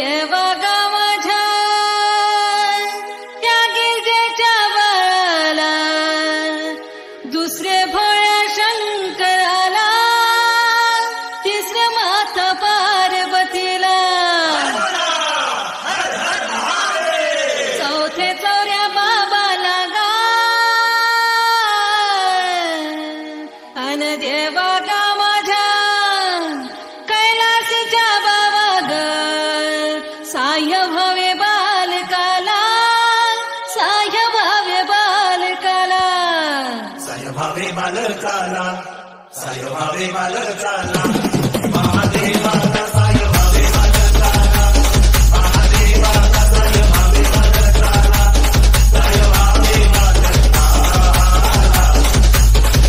देवा गा माझ्या त्या गिरजेच्या बाळाला, दुसरे भोळ्या शंकराला, तिसरे माता पार्वतीला, चौथे चौऱ्या बाबाला गा, अन देवा गा माझ्या कैलासीच्या बाबा ग, साह्य भवे बालकाला, साह्य भवे बालकाला, साह्य भावे बालकाला, साह्य भावे बालकाला, महादेवाला साह्य भावे बालकाला, महादेवाला साह्य भावे बालकाला, साह्य भावे बालकाला,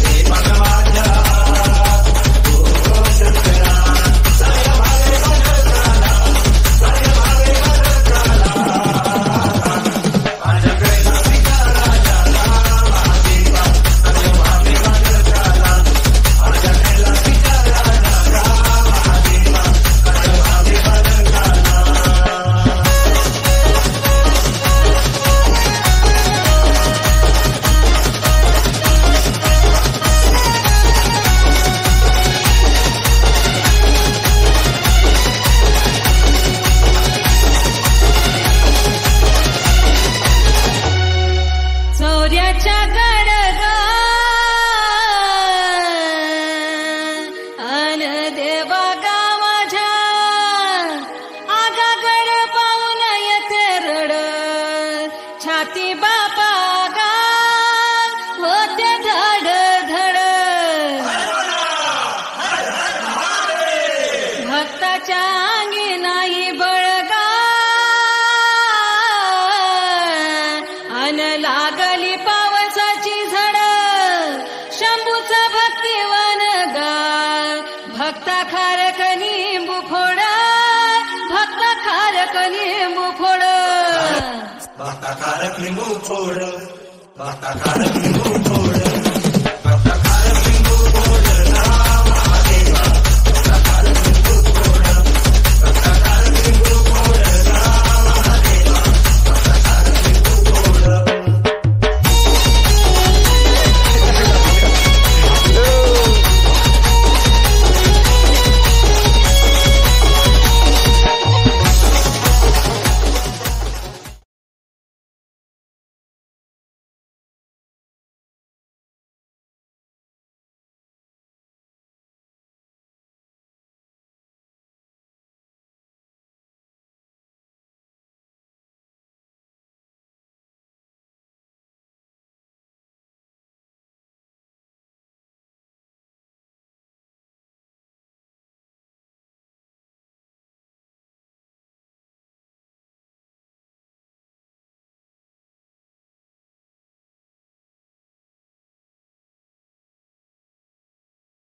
हे भगवान ओ शंकरा, साह्य भावे बालकाला, साह्य भावे बालकाला, माझ्या कैलासिका राजाला, महादेवा साह्य भावे बालकाला, माझ्या कैलासिका राजाला, महादेवा साह्य भावे बालकाला. चौऱ्याच्या गडगा अन देवा गा माझ्या आगागड पाहून येते रड, छाती बापा गा होते धड धड, भक्ताच्या अंगी नाही बळगा, अन लागली पावसाची झड, शंभूचा भक्तिवान गा, भक्ता खारक निंबू फोड, भक्ता खारक निंबू फोड, भक्ता कारक लिंबू फोड, भक्ता कारक लिंबू फोड.